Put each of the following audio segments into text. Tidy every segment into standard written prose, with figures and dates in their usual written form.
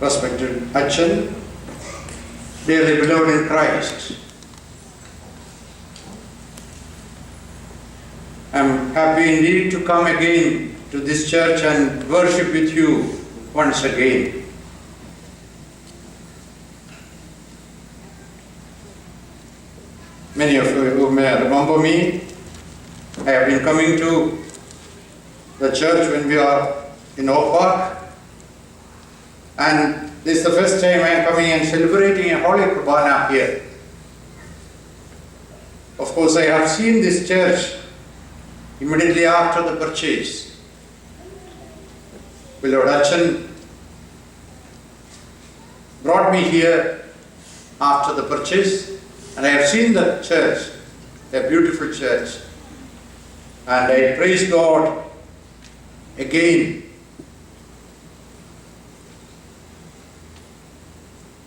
Respected Achan, dearly beloved in Christ, I am happy indeed to come again to this church and worship with you once again. Many of you may remember me. I have been coming to the church when we are in Oak Park, and this is the first time I am coming and celebrating a Holy Kurbana here. Of course, I have seen this church immediately after the purchase. Beloved Achan brought me here after the purchase, and I have seen the church, a beautiful church, and I praise God again,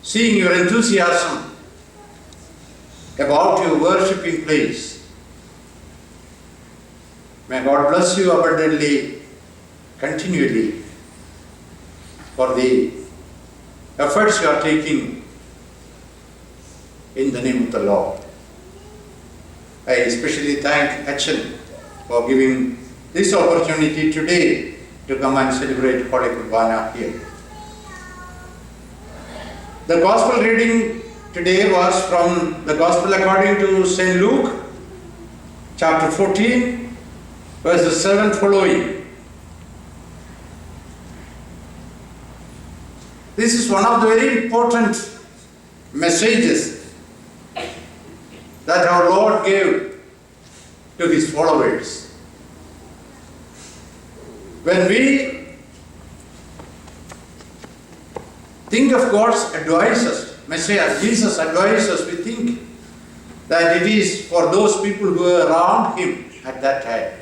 seeing your enthusiasm about your worshipping place. May God bless you abundantly, continually, for the efforts you are taking in the name of the Lord. I especially thank Achan for giving this opportunity today to come and celebrate Holy Kurbana here. The Gospel reading today was from the Gospel according to St. Luke, chapter 14, verses 7 following. This is one of the very important messages that our Lord gave to His followers. When we think of God's advices, Messiah, Jesus' advices, we think that it is for those people who were around Him at that time.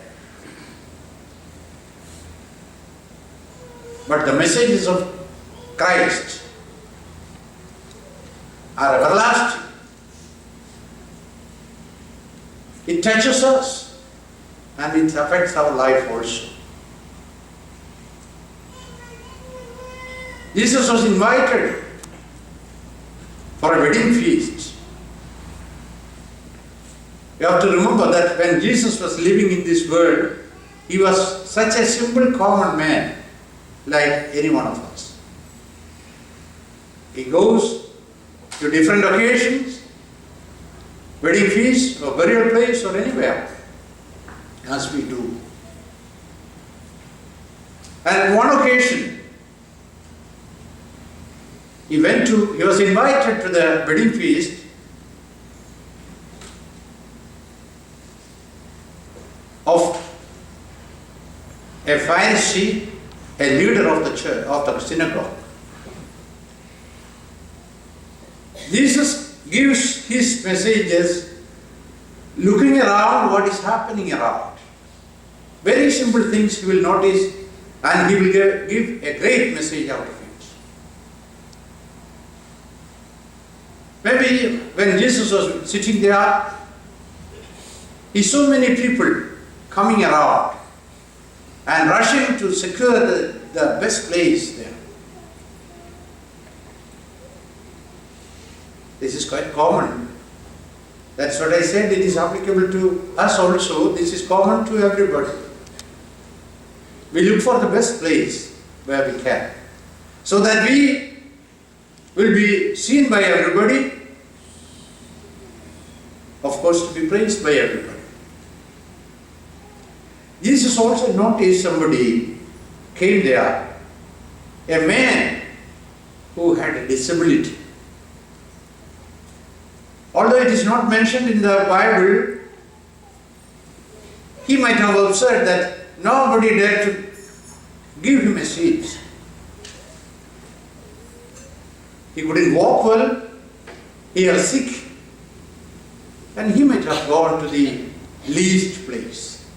But the messages of Christ are everlasting. It touches us and it affects our life also. Jesus was invited for a wedding feast. You have to remember that when Jesus was living in this world, He was such a simple, common man like any one of us. He goes to different occasions, wedding feast or burial place or anywhere, as we do. And on one occasion, he was invited to the wedding feast of a Pharisee, a leader of the church, of the synagogue. Jesus gives his messages looking around what is happening around. Very simple things he will notice, and he will give a great message out of it. Maybe when Jesus was sitting there, he saw many people coming around and rushing to secure the best place there. This is quite common. That's what I said, it is applicable to us also. This is common to everybody. We look for the best place where we can, so that we will be seen by everybody, of course to be praised by everybody. Jesus also noticed somebody came there, a man who had a disability. Although it is not mentioned in the Bible, he might have observed that nobody dared to give him a seat. He couldn't walk well, he was sick, and he might have gone to the least place.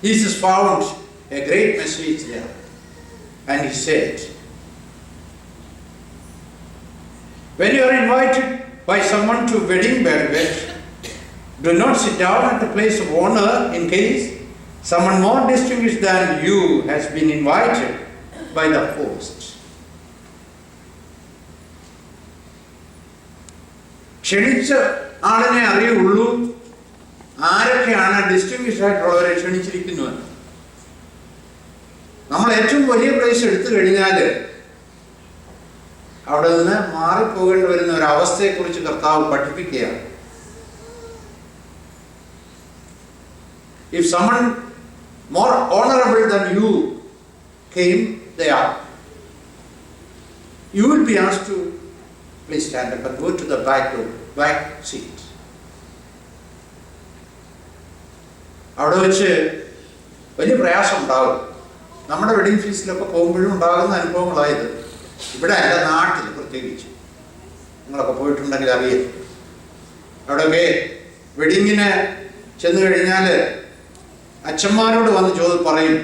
Jesus found a great message there, and he said, when you are invited by someone to a wedding banquet, do not sit down at the place of honor in case someone more distinguished than you has been invited. by the host. ക്ഷണിച്ച ആളിനെ അറിയുള്ളൂ ആരൊക്കെയാണ് distinguished ആയിട്ടുള്ളവരെ ക്ഷണിച്ചിരിക്കുന്നുവെന്ന്. നമ്മൾ ഏറ്റവും വലിയ place എടുത്തു കഴിഞ്ഞാൽ അവിടെ നിന്ന് മാറിപ്പോകേണ്ടി വരുന്ന ഒരു അവസ്ഥയെക്കുറിച്ച് കർത്താവ് പഠിപ്പിക്കുകയാണ്. If someone more honorable than you came there, you will be asked to please stand up and go to the back seat. അവിടെ വെച്ച് വലിയ പ്രയാസം ഉണ്ടാകും. നമ്മുടെ വെഡിങ് ഫീസിലൊക്കെ പോകുമ്പോഴും ഉണ്ടാകുന്ന അനുഭവങ്ങളായത്. ഇവിടെ അല്ല, നാട്ടിൽ പ്രത്യേകിച്ച് നിങ്ങളൊക്കെ പോയിട്ടുണ്ടെങ്കിൽ അറിയാം. അവിടെയൊക്കെ വെഡിങ്ങിന് ചെന്ന് കഴിഞ്ഞാൽ അച്ഛന്മാരോട് വന്ന് പറയും,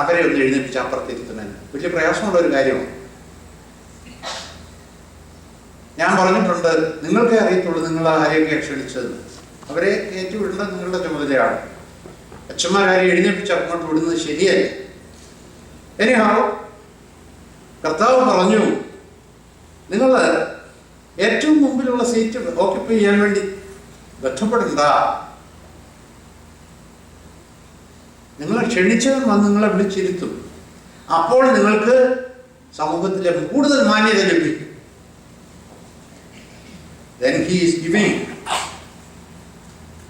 അവരെ ഒന്ന് എഴുന്നേപ്പിച്ച് അപ്പുറത്തിരുത്തുന്നതിന്. വലിയ പ്രയാസമുള്ള ഒരു കാര്യമാണ്. ഞാൻ പറഞ്ഞിട്ടുണ്ട്, നിങ്ങൾക്കേ അറിയത്തുള്ളൂ നിങ്ങൾ ആരെയൊക്കെ ക്ഷണിച്ചത്. അവരെ കയറ്റിവിടേണ്ടത് നിങ്ങളുടെ ചുമതലയാണ്. അച്ഛന്മാരെ എഴുന്നേപ്പിച്ച് അങ്ങോട്ട് വിടുന്നത് ശരിയല്ല. എനിഹാവ് കർത്താവ് പറഞ്ഞു, നിങ്ങൾ ഏറ്റവും മുമ്പിലുള്ള സീറ്റ് ഓക്യുപ്പൈ ചെയ്യാൻ വേണ്ടി ബന്ധപ്പെടണ്ട. നിങ്ങളെ ക്ഷണിച്ചവൻ വന്ന് നിങ്ങളെ വിളിച്ചിരുത്തും. അപ്പോൾ നിങ്ങൾക്ക് സമൂഹത്തിലെ കൂടുതൽ മാന്യത ലഭിക്കും. Then he is giving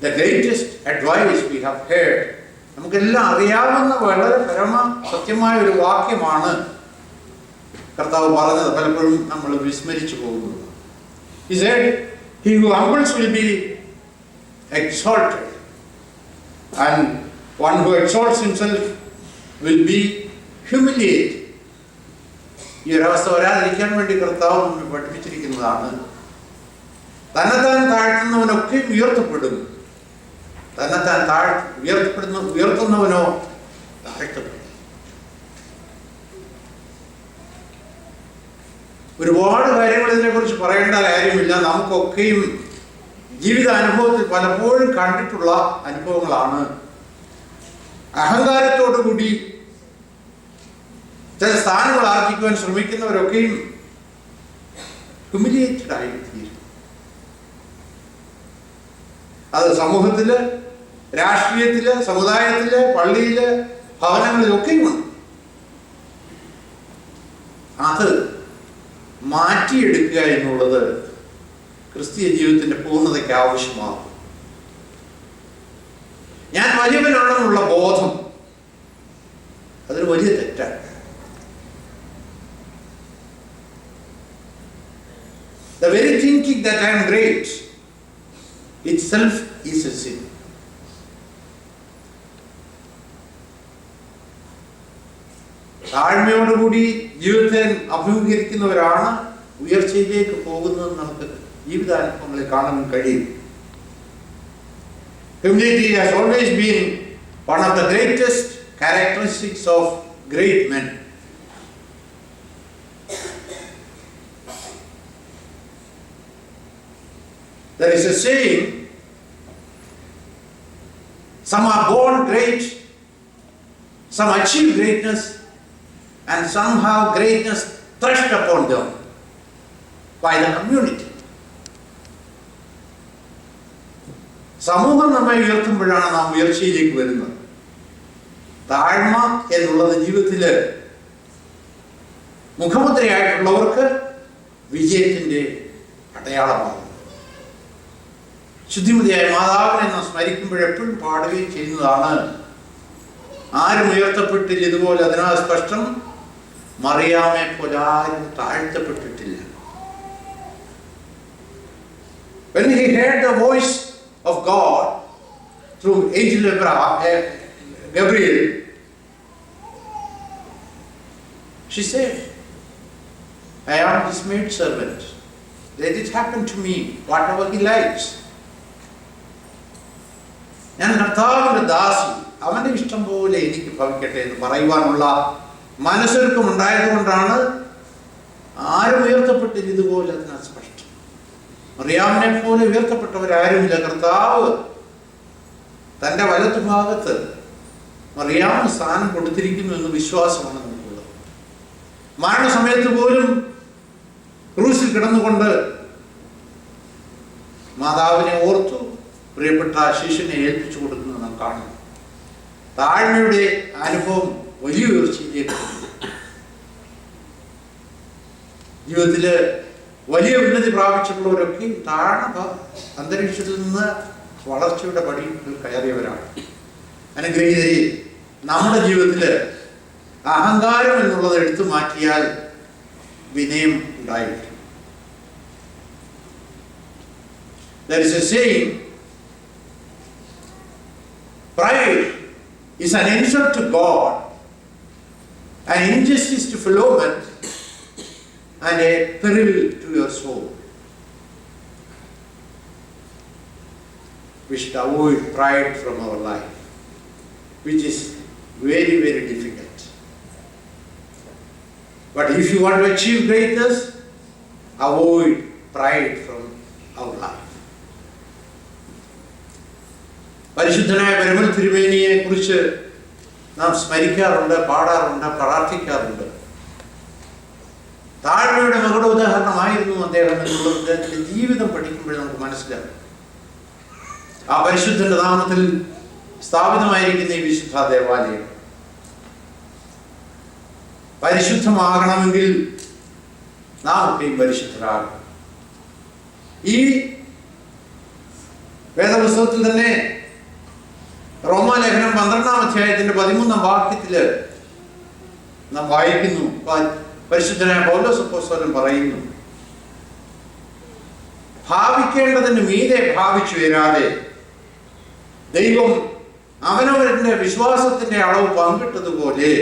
the greatest advice we have heard. നമുക്കെല്ലാം അറിയാവുന്ന വളരെ പരമ സത്യമായ ഒരു വാക്യമാണ് കർത്താവ് പറഞ്ഞത്. പലപ്പോഴും നമ്മൾ വിസ്മരിച്ചു പോകുന്നു. He said, he who humbles will be exalted, and one who exalts himself will be humiliated. ഈ ഒരവസ്ഥ വരാതിരിക്കാൻ വേണ്ടി കർത്താവ് നമ്മെ പഠിപ്പിച്ചിരിക്കുന്നതാണ്. തന്നെത്താൻ താഴ്ത്തുന്നവനൊക്കെ ഉയർത്തപ്പെടും, തന്നെത്താൻ ഉയർത്തുന്നവനോ താഴ്ത്തപ്പെടും. ഒരുപാട് കാര്യങ്ങൾ ഇതിനെക്കുറിച്ച് പറയേണ്ട കാര്യമില്ല. നമുക്കൊക്കെയും ജീവിതാനുഭവത്തിൽ പലപ്പോഴും കണ്ടിട്ടുള്ള അനുഭവങ്ങളാണ്. അഹങ്കാരത്തോടു കൂടി ചില സ്ഥാനങ്ങൾ ആർജിക്കുവാൻ ശ്രമിക്കുന്നവരൊക്കെയും ഹ്യൂമിലിയേറ്റഡ് ആയിത്തീരും. അത് സമൂഹത്തില്, രാഷ്ട്രീയത്തില്, സമുദായത്തില്, പള്ളിയില്, ഭവനങ്ങളിലൊക്കെയുമുണ്ട്. അത് മാറ്റിയെടുക്കുക എന്നുള്ളത് ക്രിസ്തീയ ജീവിതത്തിന്റെ പൂർണ്ണതയ്ക്ക് ആവശ്യമാകും. ഞാൻ വലിയവനാണെന്നുള്ള ബോധം അതൊരു വലിയ തെറ്റാണ്. The very thinking that I am great itself is a sin. താഴ്മയോടുകൂടി ജീവിതത്തെ അഭിമുഖീകരിക്കുന്നവരാണ് ഉയർച്ചയിലേക്ക് പോകുന്നത്. നമുക്ക് ജീവിതാനുഭവങ്ങളിൽ കാണാൻ കഴിയും. Humility has always been one of the greatest characteristics of great men. There is a saying, some are born great, some achieve greatness, and somehow greatness thrust upon them by the community. സമൂഹം നമ്മെ ഉയർത്തുമ്പോഴാണ് നാം ഉയർച്ചയിലേക്ക് വരുന്നത്. താഴ്മ എന്നുള്ളത് ജീവിതത്തില് മുഖമുദ്രയായിട്ടുള്ളവർക്ക് വിജയത്തിന്റെ അടയാളമാകും. ശുദ്ധിമതിയായ മാതാവിനെ നാം സ്മരിക്കുമ്പോഴെപ്പോഴും പാടുകയും ചെയ്യുന്നതാണ്, ആരും ഉയർത്തപ്പെട്ടില്ല ഇതുപോലെ. അതിനാൽ സ്പഷ്ടം, മറിയാമെ പോലെ ആരും താഴ്ത്തപ്പെട്ടിട്ടില്ല. When he heard the voice of God through angel Gabriel, she said, I am his maid servant. Let it happen to me, whatever he likes. ഞാൻ കർത്താവിന്റെ ദാസി, അവന്റെ ഇഷ്ടം പോലെ എനിക്ക് ഭവിക്കട്ടെ എന്ന് പറയുവാനുള്ള മനസ്സൊരുക്കം ഉണ്ടായതുകൊണ്ടാണ് ആരും ഉയർത്തപ്പെട്ടില്ല ഇതുപോലെ. അതിനാ സ്പഷ്ടം. മറിയാമിനെ പോലെ ഉയർത്തപ്പെട്ടവരാരുമില്ല. കർത്താവ് തൻ്റെ വലതു ഭാഗത്ത് മറിയാമിന് സ്ഥാനം കൊടുത്തിരിക്കുന്നു എന്ന് വിശ്വാസമാണ് നമുക്കുള്ളത്. മരണസമയത്ത് പോലും ക്രൂസിൽ കിടന്നുകൊണ്ട് മാതാവിനെ ഓർത്തു പ്രിയപ്പെട്ട ശിഷ്യനെ ഏൽപ്പിച്ചു കൊടുക്കുന്നത് നാം കാണുന്നു. താഴ്മയുടെ അനുഭവം വലിയ ഉയർച്ചയിലേക്ക് ജീവിതത്തില് വലിയ ഉന്നതി പ്രാപിച്ചിട്ടുള്ളവരൊക്കെ താഴ്ന്ന അന്തരീക്ഷത്തിൽ നിന്ന് വളർച്ചയുടെ പടിയിൽ കയറിയവരാണ്. അനുഗ്രഹീതരെ, നമ്മുടെ ജീവിതത്തില് അഹങ്കാരം എന്നുള്ളത് എടുത്തു മാറ്റിയാൽ വിനയം ഉണ്ടായിട്ട്. There is a saying, pride is an insult to God, an injustice to fellow men, and a peril to your soul. We should avoid pride from our life, which is very, very difficult. But if you want to achieve greatness, avoid pride from our life. പരിശുദ്ധനായ പരമൽ തിരുമേനിയെ കുറിച്ച് നാം സ്മരിക്കാറുണ്ട്, പാടാറുണ്ട്, പ്രാർത്ഥിക്കാറുണ്ട്. താഴ്മയുടെ മകളുടെ ഉദാഹരണമായിരുന്നു അദ്ദേഹം എന്നുള്ളത് അദ്ദേഹത്തിന്റെ ജീവിതം പഠിക്കുമ്പോൾ നമുക്ക് മനസ്സിലാകും. ആ പരിശുദ്ധന്റെ നാമത്തിൽ സ്ഥാപിതമായിരിക്കുന്ന ഈ വിശുദ്ധ ദേവാലയം പരിശുദ്ധമാകണമെങ്കിൽ നാം ഒക്കെയും പരിശുദ്ധരാകും. ഈ വേദപുസ്തകത്തിൽ തന്നെ റോമാലേഖനം 12-ാം അധ്യായത്തിന്റെ 13-ാം വാക്യത്തില് നാം വായിക്കുന്നു, പരിശുദ്ധനായ പൗലോസ് അപ്പോസ്തലൻ പറയുന്നു, ഭാവിക്കേണ്ടതിന് മീതെ ഭാവിച്ചു വരാതെ ദൈവം അവനവന്റെ വിശ്വാസത്തിന്റെ അളവ് പങ്കിട്ടതുപോലെ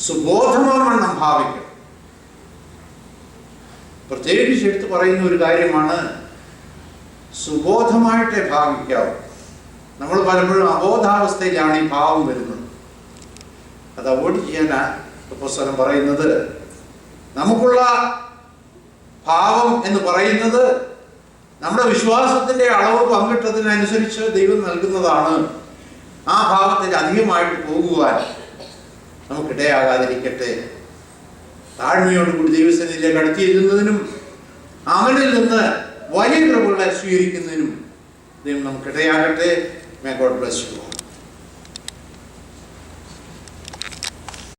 സുബോധമാവണ്ണം ഭാവിക്കണം. പ്രത്യേകിച്ച് എടുത്ത് പറയുന്ന ഒരു കാര്യമാണ്, സുബോധമായിട്ടേ ഭാവിക്കാവൂ. നമ്മൾ പലപ്പോഴും അബോധാവസ്ഥയിലാണ് ഈ ഭാവം വരുന്നത്. അത് അവോയ്ഡ് ചെയ്യാനാണ് അപ്പോസ്തലൻ പറയുന്നത്. നമുക്കുള്ള ഭാവം എന്ന് പറയുന്നത് നമ്മുടെ വിശ്വാസത്തിന്റെ അളവ് പങ്കിട്ടതിനനുസരിച്ച് ദൈവം നൽകുന്നതാണ്. ആ ഭാവത്തിൽ അധികമായിട്ട് പോകുവാൻ നമുക്കിടയാകാതിരിക്കട്ടെ. താഴ്മയോടുകൂടി ദൈവസന്നിധിയിലേക്ക് അടുത്തിയിരുന്നതിനും അവനിൽ നിന്ന് വലിയ കൃപകളെ സ്വീകരിക്കുന്നതിനും ദൈവം നമുക്കിടയാകട്ടെ. May God bless you all.